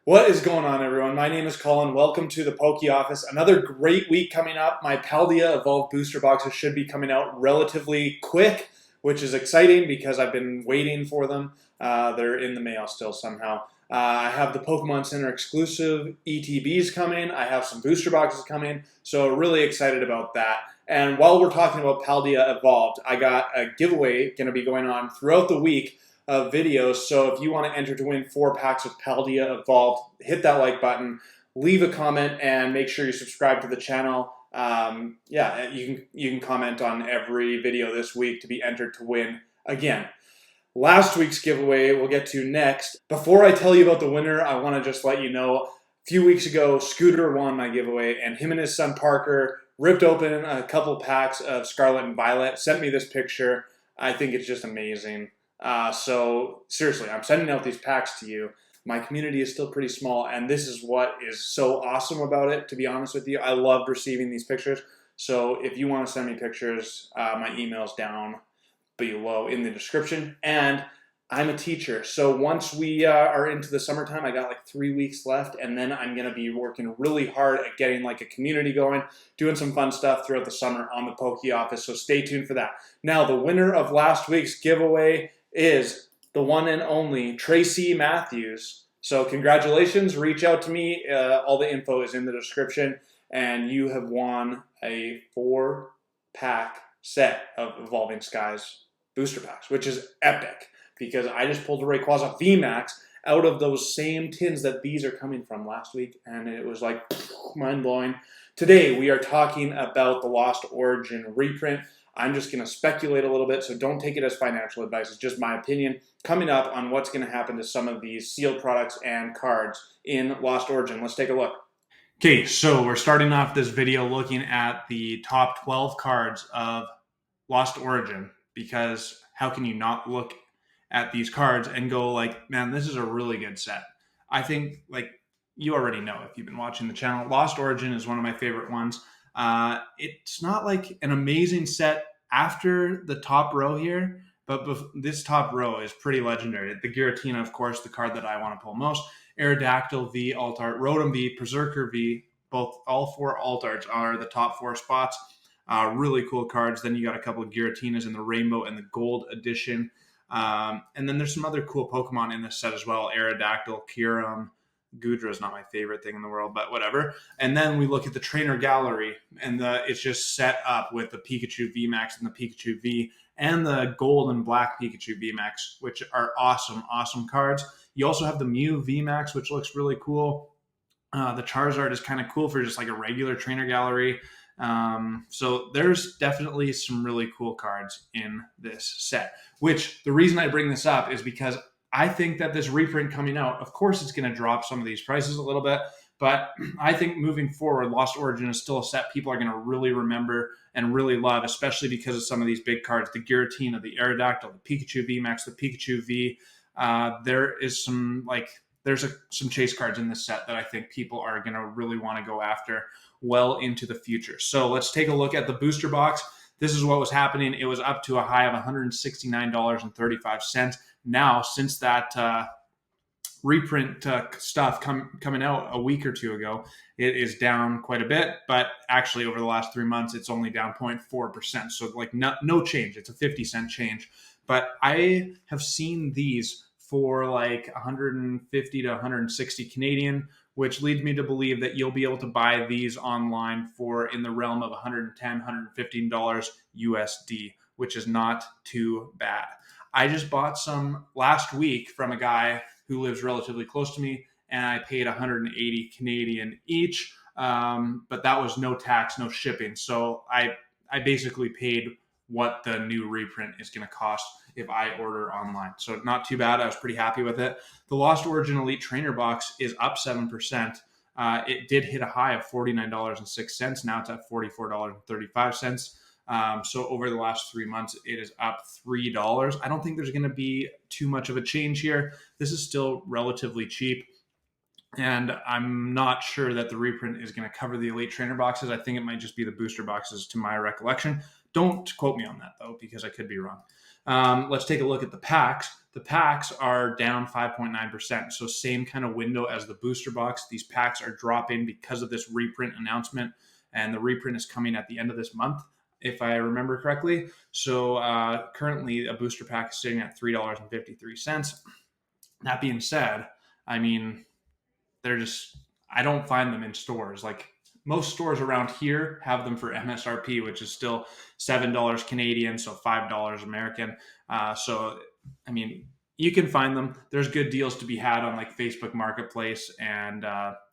What is going on, everyone? My name is Colin. Welcome to the Poke Office. Another great week coming up. My Paldea Evolved booster boxes should be coming out relatively quick, which is exciting because I've been waiting for them. They're in the mail still somehow. I have the Pokemon Center exclusive ETBs coming. I have some booster boxes coming, so really excited about that. And while we're talking about Paldea Evolved, I got a giveaway going to be going on throughout the week of videos. So if you want to enter to win 4 packs of Paldea Evolved, hit that like button, leave a comment, and make sure you subscribe to the channel. Yeah, you can comment on every video this week to be entered to win again. Last week's giveaway we'll get to next. Before I tell you about the winner, I want to just let you know, a few weeks ago, Scooter won my giveaway, and him and his son Parker ripped open a couple packs of Scarlet and Violet, sent me this picture. I think it's just amazing. So seriously, I'm sending out these packs to you. My community is still pretty small, and this is what is so awesome about it, to be honest with you. I loved receiving these pictures. So if you want to send me pictures, my email's down below in the description. And I'm a teacher, so once we are into the summertime, I got like 3 weeks left, and then I'm going to be working really hard at getting like a community going, doing some fun stuff throughout the summer on the Poke Office, so stay tuned for that. Now, the winner of last week's giveaway is the one and only Tracy Matthews. So congratulations, reach out to me. All the info is in the description, and you have won a 4-pack set of Evolving Skies booster packs, which is epic, because I just pulled a Rayquaza VMAX out of those same tins that these are coming from last week, and it was like mind-blowing. Today, we are talking about the Lost Origin reprint. I'm just going to speculate a little bit, so don't take it as financial advice. It's just my opinion coming up on what's going to happen to some of these sealed products and cards in Lost Origin. Let's take a look. Okay, so we're starting off this video looking at the top 12 cards of Lost Origin, because how can you not look at these cards and go like, man, this is a really good set. I think, like, you already know if you've been watching the channel, Lost Origin is one of my favorite ones. It's not like an amazing set after the top row here, but this top row is pretty legendary. The Giratina, of course, the card that I want to pull most. Aerodactyl V, Alt Art, Rotom V, Berserker V, all 4 Alt Arts are the top 4 spots. Really cool cards. Then you got a couple of Giratinas in the Rainbow and the Gold edition. And then there's some other cool Pokemon in this set as well. Aerodactyl, Kyurem, Gudra is not my favorite thing in the world, but whatever. And then we look at the trainer gallery, and it's just set up with the Pikachu VMAX and the Pikachu V and the gold and black Pikachu VMAX, which are awesome, awesome cards. You also have the Mew VMAX, which looks really cool. The Charizard is kind of cool for just like a regular trainer gallery. So there's definitely some really cool cards in this set, which the reason I bring this up is because I think that this reprint coming out, of course, it's going to drop some of these prices a little bit, but I think moving forward, Lost Origin is still a set people are going to really remember and really love, especially because of some of these big cards, the Giratina, the Aerodactyl, the Pikachu VMAX, the Pikachu V. There is some some chase cards in this set that I think people are going to really want to go after well into the future. So let's take a look at the booster box. This is what was happening. It was up to a high of $169.35. Now, since that reprint stuff coming out a week or two ago, it is down quite a bit. But actually, over the last 3 months, it's only down 0.4%. So like no change. It's a 50-cent change. But I have seen these for like 150 to 160 Canadian, which leads me to believe that you'll be able to buy these online for in the realm of $110, $115 USD, which is not too bad. I just bought some last week from a guy who lives relatively close to me, and I paid 180 Canadian each, but that was no tax, no shipping. So I basically paid what the new reprint is going to cost if I order online. So not too bad. I was pretty happy with it. The Lost Origin Elite Trainer Box is up 7%. It did hit a high of $49.06. Now it's at $44.35. So over the last 3 months, it is up $3. I don't think there's going to be too much of a change here. This is still relatively cheap. And I'm not sure that the reprint is going to cover the Elite Trainer boxes. I think it might just be the booster boxes to my recollection. Don't quote me on that, though, because I could be wrong. Let's take a look at the packs. The packs are down 5.9%. So same kind of window as the booster box. These packs are dropping because of this reprint announcement. And the reprint is coming at the end of this month, if I remember correctly. So currently a booster pack is sitting at $3.53. That being said, I mean, they're just, I don't find them in stores. Like most stores around here have them for MSRP, which is still $7 Canadian, so $5 American. So, I mean, you can find them. There's good deals to be had on like Facebook Marketplace and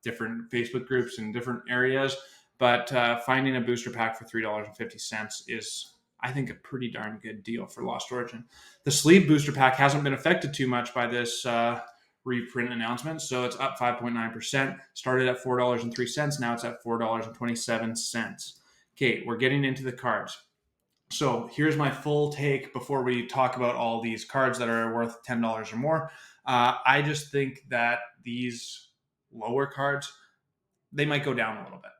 different Facebook groups in different areas. But finding a booster pack for $3.50 is, I think, a pretty darn good deal for Lost Origin. The sleeve booster pack hasn't been affected too much by this reprint announcement, so it's up 5.9%. Started at $4.03. Now it's at $4.27. Okay, we're getting into the cards. So here's my full take before we talk about all these cards that are worth $10 or more. I just think that these lower cards, they might go down a little bit.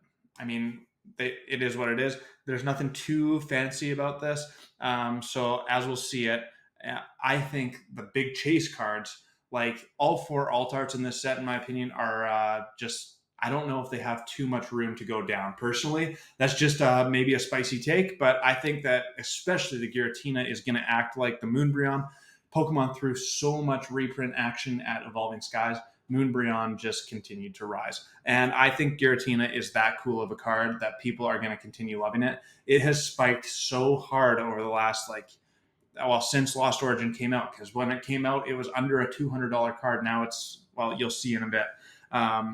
I mean, it is what it is. There's nothing too fancy about this. So as we'll see it, I think the big chase cards, like all 4 alt arts in this set, in my opinion, are just, I don't know if they have too much room to go down. Personally, that's just maybe a spicy take, but I think that especially the Giratina is going to act like the Moonbreon. Pokemon threw so much reprint action at Evolving Skies. Moonbreon just continued to rise. And I think Giratina is that cool of a card that people are going to continue loving it. It has spiked so hard over the last, since Lost Origin came out, because when it came out, it was under a $200 card. Now it's, well, you'll see in a bit.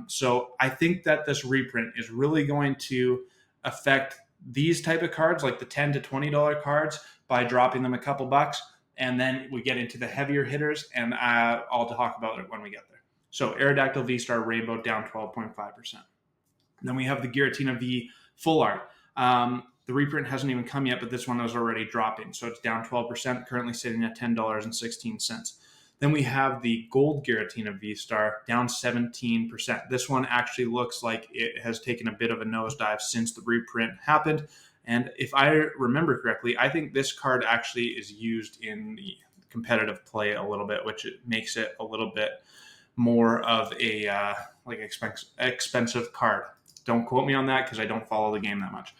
So I think that this reprint is really going to affect these type of cards, like the $10 to $20 cards, by dropping them a couple bucks. And then we get into the heavier hitters, and I'll talk about it when we get there. So Aerodactyl V-Star Rainbow down 12.5%. Then we have the Giratina V Full Art. The reprint hasn't even come yet, but this one was already dropping. So it's down 12%, currently sitting at $10.16. Then we have the Gold Giratina V-Star down 17%. This one actually looks like it has taken a bit of a nosedive since the reprint happened. And if I remember correctly, I think this card actually is used in the competitive play a little bit, which makes it a little bit more of a expensive card. Don't quote me on that because I don't follow the game that much.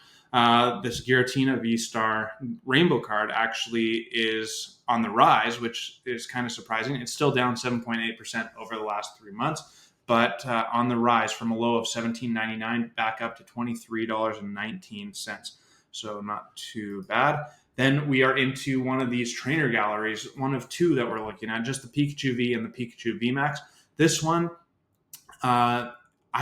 This Giratina V-Star Rainbow card actually is on the rise, which is kind of surprising. It's still down 7.8% over the last 3 months, but on the rise from a low of $17.99 back up to $23.19. So not too bad. Then we are into one of these trainer galleries, one of 2 that we're looking at, just the Pikachu V and the Pikachu V Max. This one, I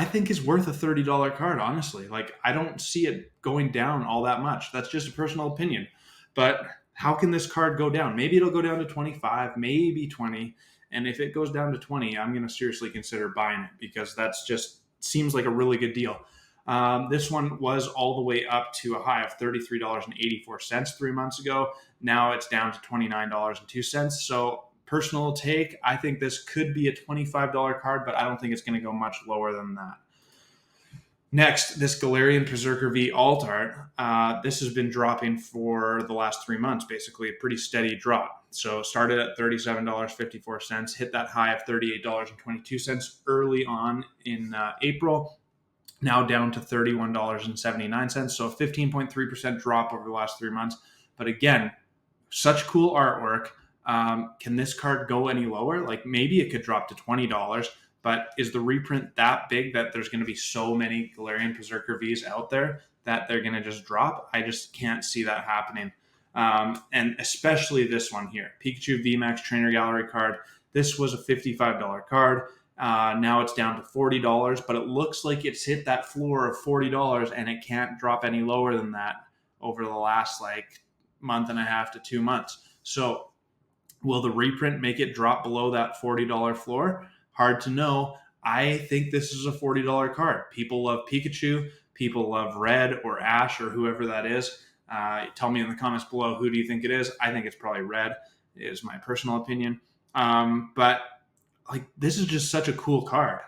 think is worth a $30 card, honestly. Like, I don't see it going down all that much. That's just a personal opinion. But how can this card go down? Maybe it'll go down to 25, maybe 20. And if it goes down to 20, I'm going to seriously consider buying it because that's just seems like a really good deal. This one was all the way up to a high of $33.84 3 months ago. Now it's down to $29.02. So personal take, I think this could be a $25 card, but I don't think it's going to go much lower than that. Next, this Galarian Berserker V Alt Art. This has been dropping for the last 3 months, basically a pretty steady drop. So started at $37.54, hit that high of $38.22 early on in April. Now down to $31.79. So a 15.3% drop over the last 3 months. But again, such cool artwork. Can this card go any lower? Like maybe it could drop to $20, but is the reprint that big that there's going to be so many Galarian Berserker Vs out there that they're going to just drop? I just can't see that happening. And especially this one here, Pikachu VMAX Trainer Gallery card. This was a $55 card. Now it's down to $40, but it looks like it's hit that floor of $40 and it can't drop any lower than that over the last month and a half to 2 months. So will the reprint make it drop below that $40 floor? Hard to know. I think this is a $40 card. People love Pikachu. People love Red or Ash or whoever that is. Tell me in the comments below, who do you think it is? I think it's probably Red, is my personal opinion. But this is just such a cool card.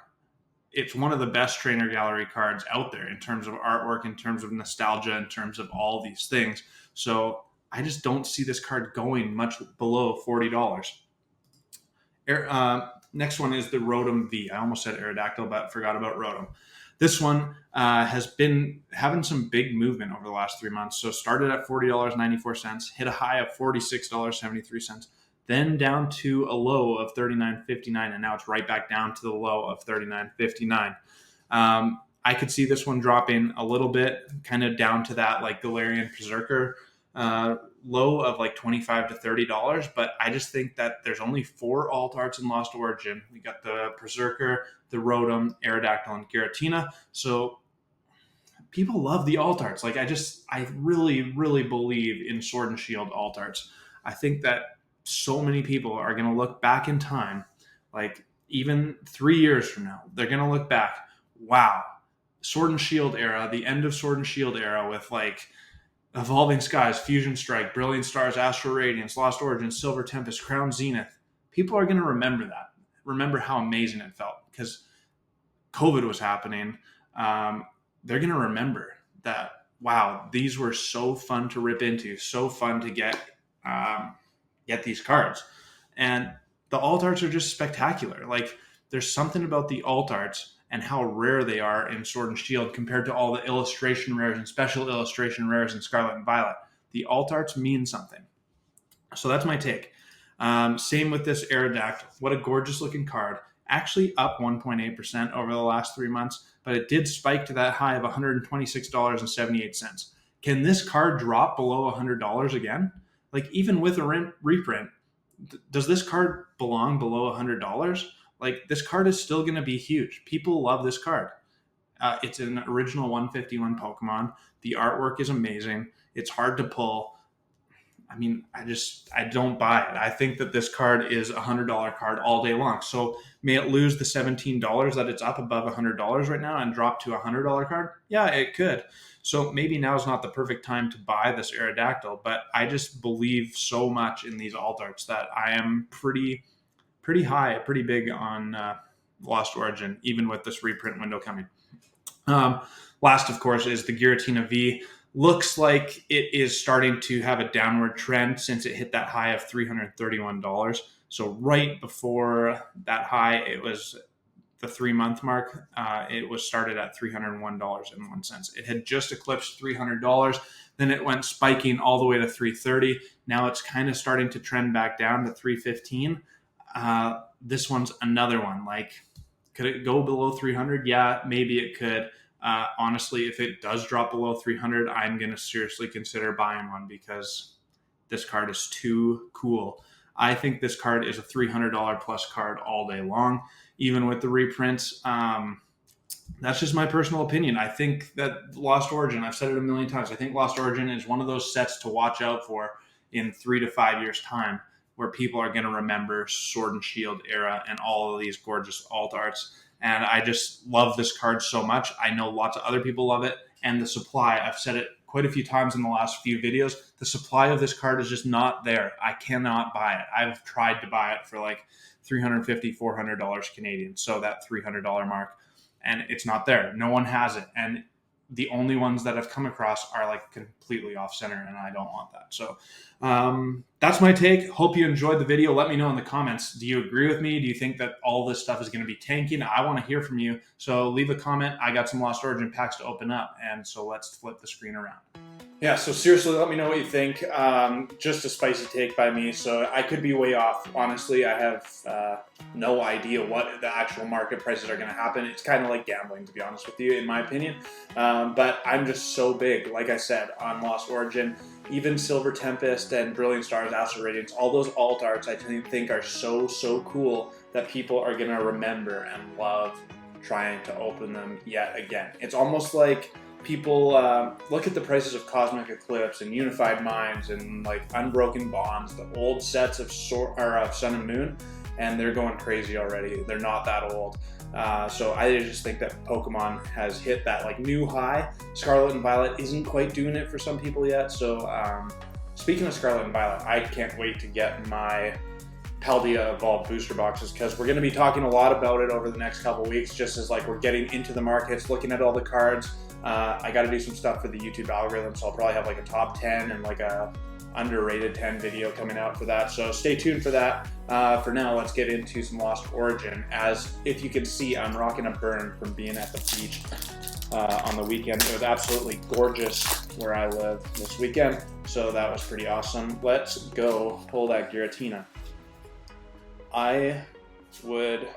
It's one of the best trainer gallery cards out there in terms of artwork, in terms of nostalgia, in terms of all these things. So I just don't see this card going much below $40. Next one is the Rotom V. I almost said Aerodactyl, but forgot about Rotom. This one has been having some big movement over the last 3 months. So started at $40.94, hit a high of $46.73, then down to a low of $39.59, and now it's right back down to the low of $39.59. I could see this one dropping a little bit, kind of down to that like Galarian Berserker low of like $25 to $30, but I just think that there's only 4 alt arts in Lost Origin. We got the Berserker, the Rotom, Aerodactyl, and Giratina. So people love the alt arts. Like I really, really believe in Sword and Shield alt arts. I think that so many people are going to look back in time, like even 3 years from now, they're going to look back. Wow, Sword and Shield era, the end of Sword and Shield era with like Evolving Skies, Fusion Strike, Brilliant Stars, Astral Radiance, Lost Origin, Silver Tempest, Crown Zenith. People are going to remember that. Remember how amazing it felt because COVID was happening. They're going to remember that, wow, these were so fun to rip into, so fun to get these cards. And the alt arts are just spectacular. Like there's something about the alt arts and how rare they are in Sword and Shield compared to all the illustration rares and special illustration rares in Scarlet and Violet. The alt arts mean something. So that's my take. Same with this Aerodactyl. What a gorgeous looking card. Actually up 1.8% over the last 3 months, but it did spike to that high of $126.78. Can this card drop below $100 again? Like even with a reprint, does this card belong below $100? Like this card is still going to be huge. People love this card. It's an original 151 Pokemon. The artwork is amazing. It's hard to pull. I mean, I don't buy it. I think that this card is a $100 card all day long. So may it lose the $17 that it's up above $100 right now and drop to a $100 card? Yeah, it could. So maybe now is not the perfect time to buy this Aerodactyl, but I just believe so much in these alt arts that I am pretty big on Lost Origin, even with this reprint window coming. Last, of course, is the Giratina V. Looks like it is starting to have a downward trend since it hit that high of $331. So right before that high, it was the 3-month mark. It was started at $301.01. It had just eclipsed $300. Then it went spiking all the way to $330. Now it's kind of starting to trend back down to $315. This one's another one. Like, could it go below 300? Yeah, maybe it could. Honestly, if it does drop below 300, I'm going to seriously consider buying one because this card is too cool. I think this card is a $300 plus card all day long, even with the reprints. That's just my personal opinion. I think that Lost Origin, I've said it a million times, I think Lost Origin is one of those sets to watch out for in 3 to 5 years' time, where people are going to remember Sword and Shield era and all of these gorgeous alt arts. And I just love this card so much. I know lots of other people love it. And the supply, I've said it quite a few times in the last few videos, the supply of this card is just not there. I cannot buy it. I've tried to buy it for like $350, $400 Canadian. So that $300 mark. And it's not there. No one has it. And the only ones that I've come across are like completely off center, and I don't want that. So that's my take. Hope you enjoyed the video. Let me know in the comments. Do you agree with me? Do you think that all this stuff is going to be tanking? I want to hear from you. So leave a comment. I got some Lost Origin packs to open up, and so let's flip the screen around. Yeah, so seriously, let me know what you think. Just a spicy take by me, so I could be way off. Honestly, I have no idea what the actual market prices are going to happen. It's kind of like gambling, to be honest with you, in my opinion. But I'm just so big, like I said, on Lost Origin. Even Silver Tempest and Brilliant Stars, Astral Radiance, all those alt arts I think are so cool that people are going to remember and love trying to open them yet again. It's almost like people look at the prices of Cosmic Eclipse and Unified Minds and like Unbroken Bonds, the old sets of Sun and Moon, and they're going crazy already. They're not that old. So I just think that Pokemon has hit that like new high. Scarlet and Violet isn't quite doing it for some people yet. So speaking of Scarlet and Violet, I can't wait to get my Paldea Evolved booster boxes because we're going to be talking a lot about it over the next couple weeks, just as like we're getting into the markets, looking at all the cards. I got to do some stuff for the YouTube algorithm, so I'll probably have like a top 10 and like a underrated 10 video coming out for that, so stay tuned for that. For now, let's get into some Lost Origin. As if you can see, I'm rocking a burn from being at the beach on the weekend. It was absolutely gorgeous where I live this weekend, so that was pretty awesome. Let's go pull that Giratina. I would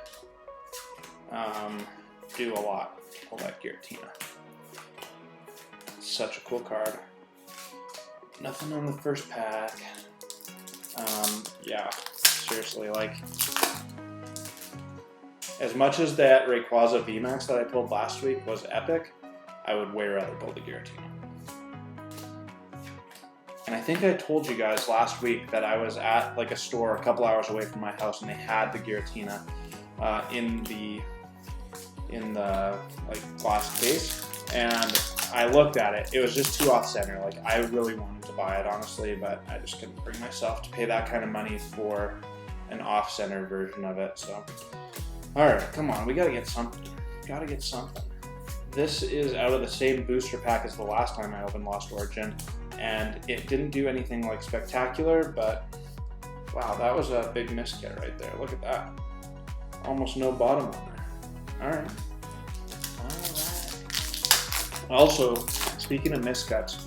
do a lot to pull that Giratina. Such a cool card. Nothing on the first pack. Yeah, seriously, like, as much as that Rayquaza VMAX that I pulled last week was epic, I would way rather pull the Giratina. And I think I told you guys last week that I was at like a store a couple hours away from my house and they had the Giratina in the like glass case, and I looked at it. It was just too off center. Like, I really wanted to buy it, honestly, but I just couldn't bring myself to pay that kind of money for an off center version of it. So, all right, come on, we gotta get something. Gotta get something. This is out of the same booster pack as the last time I opened Lost Origin, and it didn't do anything like spectacular, but wow, that was a big miscut right there. Look at that. Almost no bottom on there. All right. Also, speaking of miscuts,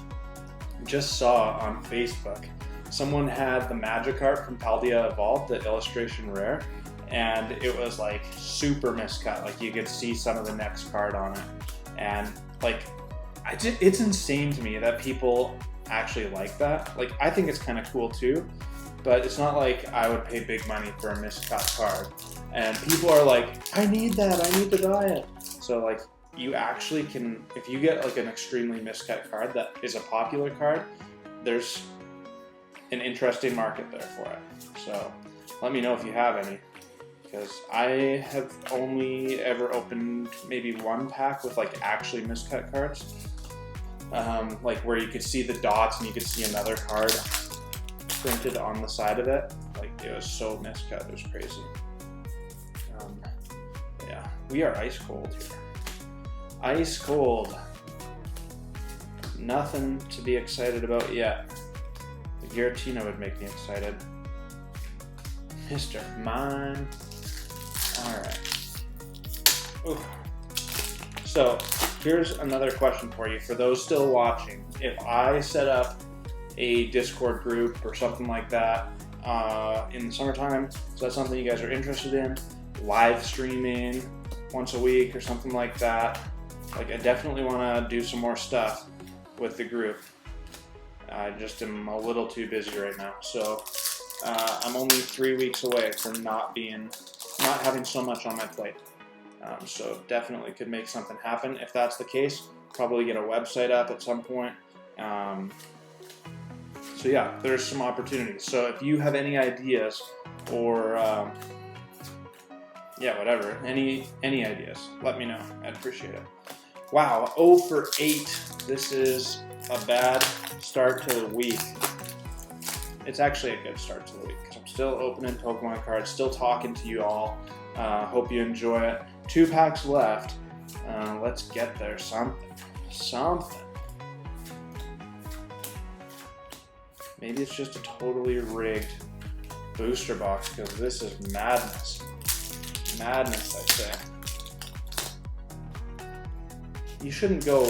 just saw on Facebook, someone had the Magikarp from Paldea Evolved, the illustration rare, and it was like super miscut. Like, you could see some of the next card on it. And like, it's insane to me that people actually like that. Like, I think it's kind of cool too, but it's not like I would pay big money for a miscut card. And people are like, I need that, I need to buy it. So like, you actually can, if you get like an extremely miscut card that is a popular card, there's an interesting market there for it. So let me know if you have any, because I have only ever opened maybe one pack with like actually miscut cards, like where you could see the dots and you could see another card printed on the side of it. Like, it was so miscut, it was crazy. Yeah, we are ice cold here. Ice cold. Nothing to be excited about yet. The Giratina would make me excited. Mr. Mime. Alright. So, here's another question for you. For those still watching, if I set up a Discord group or something like that in the summertime, is that something you guys are interested in? Live streaming once a week or something like that? Like, I definitely want to do some more stuff with the group. I just am a little too busy right now. So I'm only 3 weeks away from not having so much on my plate. So definitely could make something happen. If that's the case, probably get a website up at some point. So yeah, there's some opportunities. So if you have any ideas or yeah, whatever, any ideas, let me know. I'd appreciate it. Wow, 0 for 8. This is a bad start to the week. It's actually a good start to the week because I'm still opening Pokemon cards, still talking to you all. Hope you enjoy it. 2 packs left. Let's get there. Something. Maybe it's just a totally rigged booster box because this is madness. Madness, I say. You shouldn't go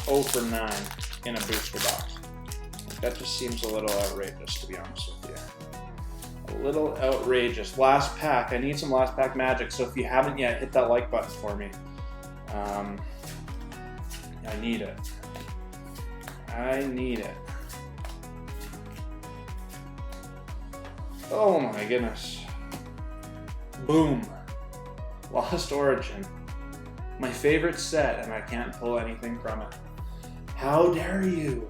0 for 9 in a booster box. That just seems a little outrageous, to be honest with you. A little outrageous. Last pack. I need some last pack magic, so if you haven't yet, hit that like button for me. I need it. I need it. Oh my goodness. Boom. Lost Origin. My favorite set, and I can't pull anything from it. How dare you?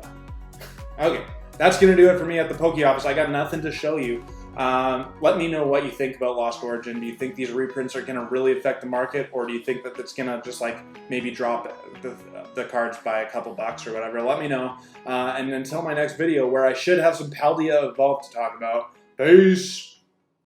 Okay, that's going to do it for me at the Poke Office. I got nothing to show you. Let me know what you think about Lost Origin. Do you think these reprints are going to really affect the market, or do you think that it's going to just like maybe drop the cards by a couple bucks or whatever? Let me know. And until my next video, where I should have some Paldea Evolved to talk about. Peace!